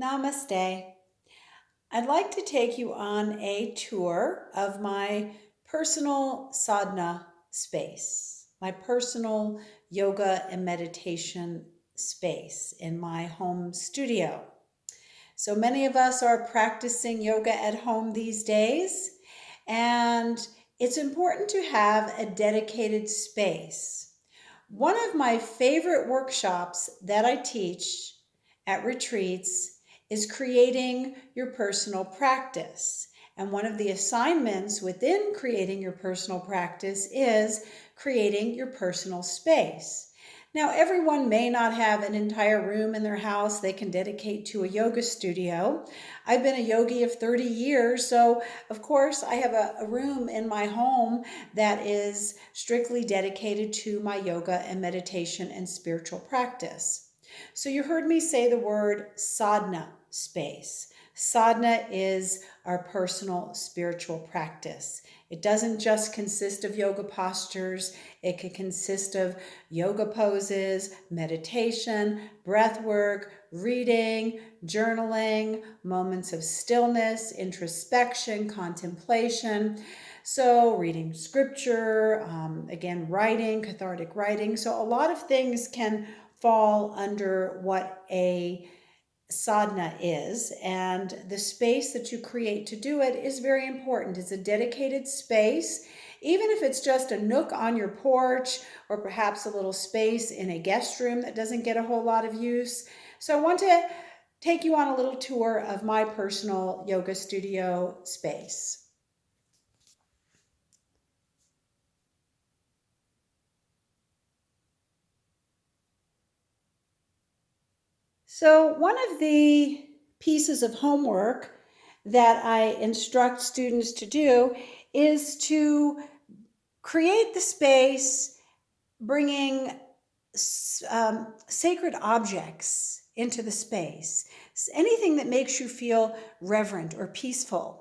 Namaste. I'd like to take you on a tour of my personal sadhana space, my personal yoga and meditation space in my home studio. So many of us are practicing yoga at home these days, and it's important to have a dedicated space. One of my favorite workshops that I teach at retreats is creating your personal practice. And one of the assignments within creating your personal practice is creating your personal space. Now, everyone may not have an entire room in their house they can dedicate to a yoga studio. I've been a yogi of 30 years, so of course I have a room in my home that is strictly dedicated to my yoga and meditation and spiritual practice. So you heard me say the word sadhana space. Sadhana is our personal spiritual practice. It doesn't just consist of yoga postures. It can consist of yoga poses, meditation, breath work, reading, journaling, moments of stillness, introspection, contemplation. So reading scripture, again, writing, cathartic writing. So a lot of things can fall under what a sadhana is, and the space that you create to do it is very important. It's a dedicated space, even if it's just a nook on your porch or perhaps a little space in a guest room that doesn't get a whole lot of use. So I want to take you on a little tour of my personal yoga studio space. So one of the pieces of homework that I instruct students to do is to create the space, bringing sacred objects into the space, anything that makes you feel reverent or peaceful.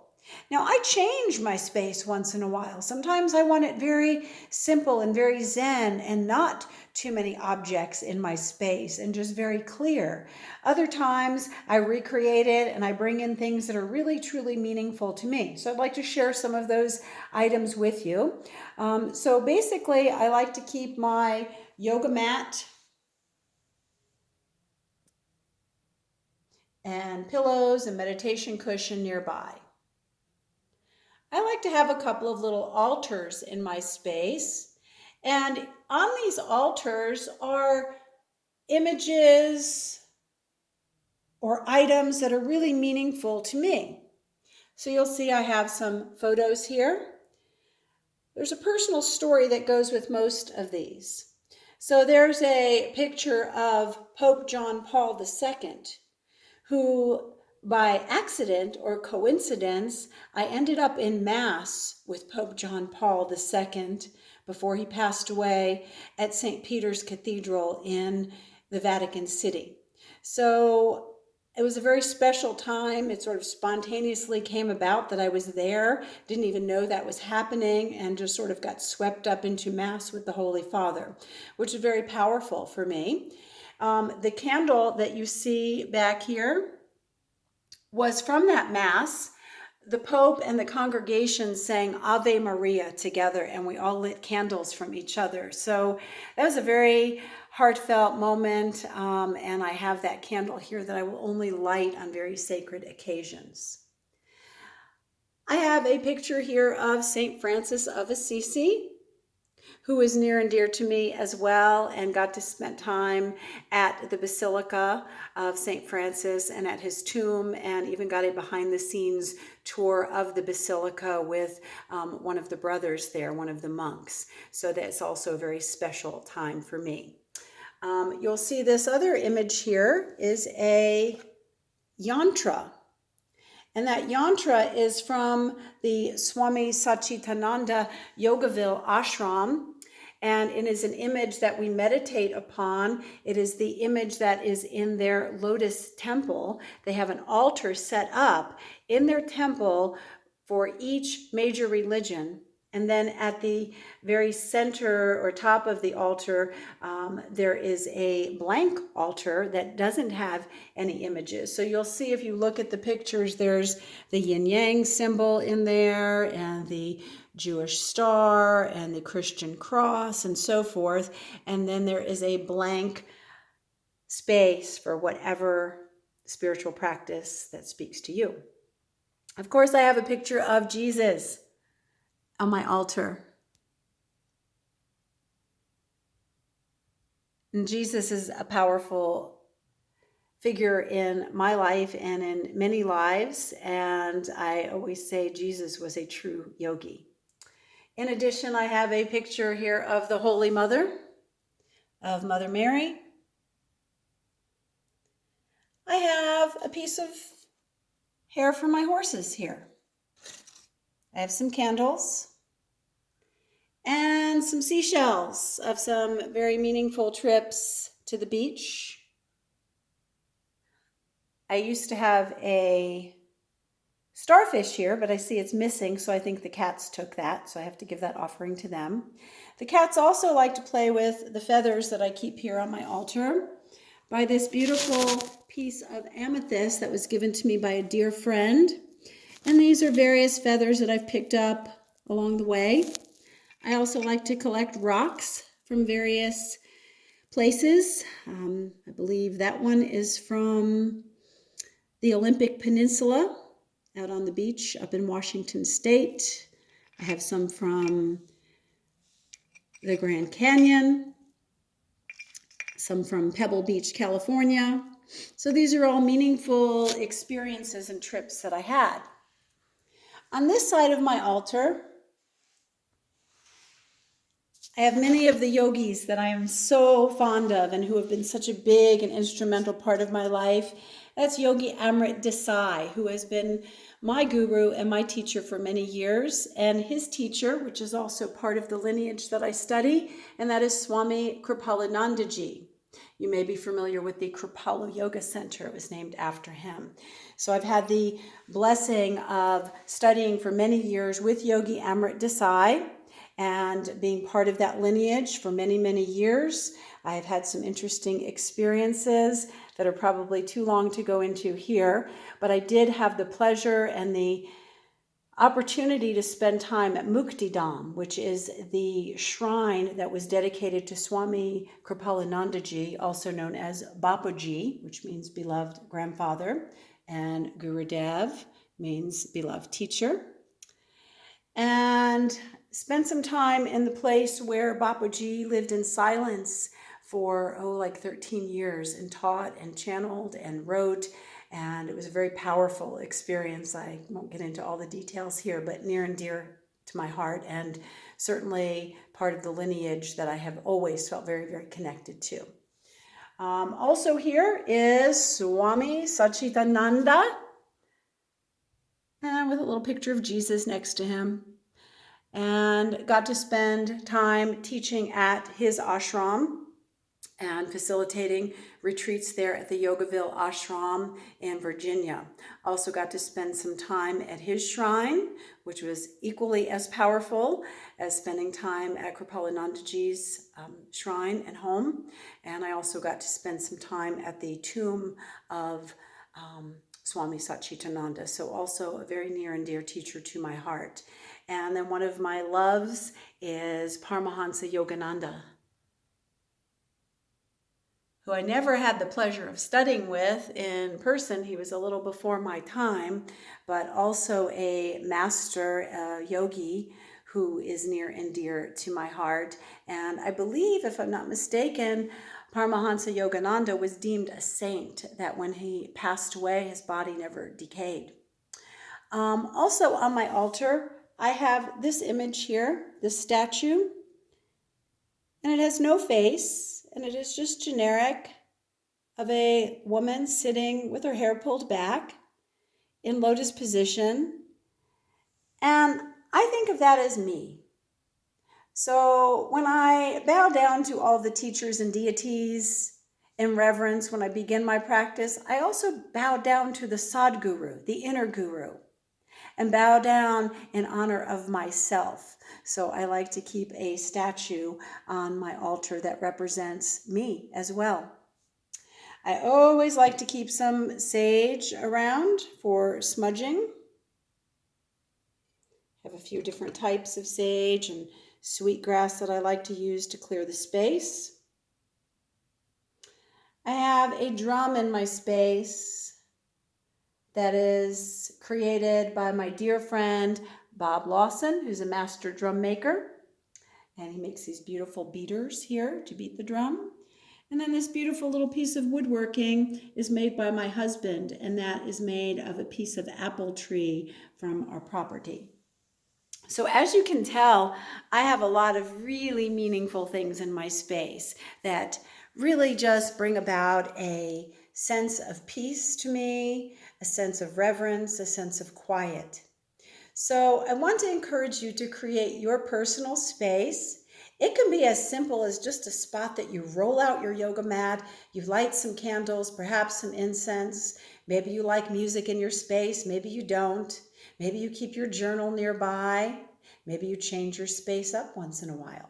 Now, I change my space once in a while. Sometimes I want it very simple and very zen and not too many objects in my space and just very clear. Other times I recreate it and I bring in things that are really truly meaningful to me. So I'd like to share some of those items with you. So basically, I like to keep my yoga mat and pillows and meditation cushion nearby. I like to have a couple of little altars in my space, and on these altars are images or items that are really meaningful to me. So you'll see I have some photos here. There's a personal story that goes with most of these. So there's a picture of Pope John Paul II, who by accident or coincidence, I ended up in Mass with Pope John Paul II before he passed away at St. Peter's Cathedral in the Vatican City. So it was a very special time. It sort of spontaneously came about that I was there, didn't even know that was happening, and just sort of got swept up into Mass with the Holy Father, which is very powerful for me. The candle that you see back here was from that Mass. The Pope and the congregation sang Ave Maria together, and we all lit candles from each other. So that was a very heartfelt moment, and I have that candle here that I will only light on very sacred occasions. I have a picture here of St. Francis of Assisi, who is near and dear to me as well, and got to spend time at the Basilica of St. Francis and at his tomb, and even got a behind-the-scenes tour of the Basilica with one of the brothers there, one of the monks. So that's also a very special time for me. You'll see this other image here is a yantra. And that yantra is from the Swami Satchitananda Yogaville ashram. And it is an image that we meditate upon. It is the image that is in their lotus temple. They have an altar set up in their temple for each major religion. And then at the very center or top of the altar, there is a blank altar that doesn't have any images. So you'll see if you look at the pictures, there's the yin yang symbol in there, and the Jewish star, and the Christian cross, and so forth. And then there is a blank space for whatever spiritual practice that speaks to you. Of course, I have a picture of Jesus on my altar. And Jesus is a powerful figure in my life and in many lives, and I always say Jesus was a true yogi. In addition, I have a picture here of the Holy Mother, of Mother Mary. I have a piece of hair for my horses here. I have some candles and some seashells of some very meaningful trips to the beach. I used to have a starfish here, but I see it's missing, so I think the cats took that, so I have to give that offering to them. The cats also like to play with the feathers that I keep here on my altar by this beautiful piece of amethyst that was given to me by a dear friend. And these are various feathers that I've picked up along the way. I also like to collect rocks from various places. I believe that one is from the Olympic Peninsula out on the beach up in Washington State. I have some from the Grand Canyon, some from Pebble Beach, California. So these are all meaningful experiences and trips that I had. On this side of my altar, I have many of the yogis that I am so fond of and who have been such a big and instrumental part of my life. That's Yogi Amrit Desai, who has been my guru and my teacher for many years, and his teacher, which is also part of the lineage that I study, and that is Swami Kripalanandaji. You may be familiar with the Kripalu Yoga Center. It was named after him. So I've had the blessing of studying for many years with Yogi Amrit Desai, and being part of that lineage for many, many years. I have had some interesting experiences that are probably too long to go into here, but I did have the pleasure and the opportunity to spend time at Muktidam, which is the shrine that was dedicated to Swami Kripalanandaji, also known as Bapuji, which means beloved grandfather, and Gurudev means beloved teacher. And spent some time in the place where Bapuji lived in silence for, like 13 years and taught and channeled and wrote. And it was a very powerful experience. I won't get into all the details here, but near and dear to my heart, and certainly part of the lineage that I have always felt very, very connected to. Also here is Swami Satchidananda, and with a little picture of Jesus next to him. And got to spend time teaching at his ashram and facilitating retreats there at the Yogaville ashram in Virginia. Also got to spend some time at his shrine, which was equally as powerful as spending time at Kripalanandaji's shrine and home. And I also got to spend some time at the tomb of Swami Satchidananda, so also a very near and dear teacher to my heart. And then one of my loves is Paramahansa Yogananda, who I never had the pleasure of studying with in person. He was a little before my time, but also a master yogi who is near and dear to my heart. And I believe, if I'm not mistaken, Paramahansa Yogananda was deemed a saint, that when he passed away, his body never decayed. Also on my altar, I have this image here, this statue, and it has no face, and it is just generic of a woman sitting with her hair pulled back in lotus position. And I think of that as me. So when I bow down to all the teachers and deities in reverence when I begin my practice, I also bow down to the Sadguru, the inner guru. and bow down in honor of myself. So I like to keep a statue on my altar that represents me as well. I always like to keep some sage around for smudging. I have a few different types of sage and sweetgrass that I like to use to clear the space. I have a drum in my space that is created by my dear friend Bob Lawson, who's a master drum maker. And he makes these beautiful beaters here to beat the drum. And then this beautiful little piece of woodworking is made by my husband, and that is made of a piece of apple tree from our property. So as you can tell, I have a lot of really meaningful things in my space that really just bring about a sense of peace to me, a sense of reverence, a sense of quiet. So I want to encourage you to create your personal space. It can be as simple as just a spot that you roll out your yoga mat, you light some candles, perhaps some incense. Maybe you like music in your space, maybe you don't. Maybe you keep your journal nearby. Maybe you change your space up once in a while.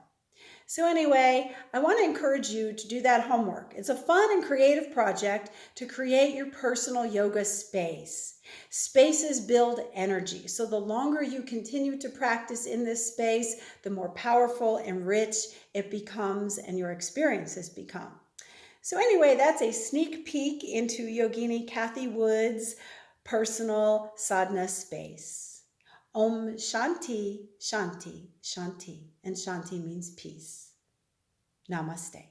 So anyway, I want to encourage you to do that homework. It's a fun and creative project to create your personal yoga space. Spaces build energy. So the longer you continue to practice in this space, the more powerful and rich it becomes and your experiences become. So anyway, that's a sneak peek into Yogini Kathy Wood's personal sadhana space. Om Shanti, Shanti, Shanti. And Shanti means peace. Namaste.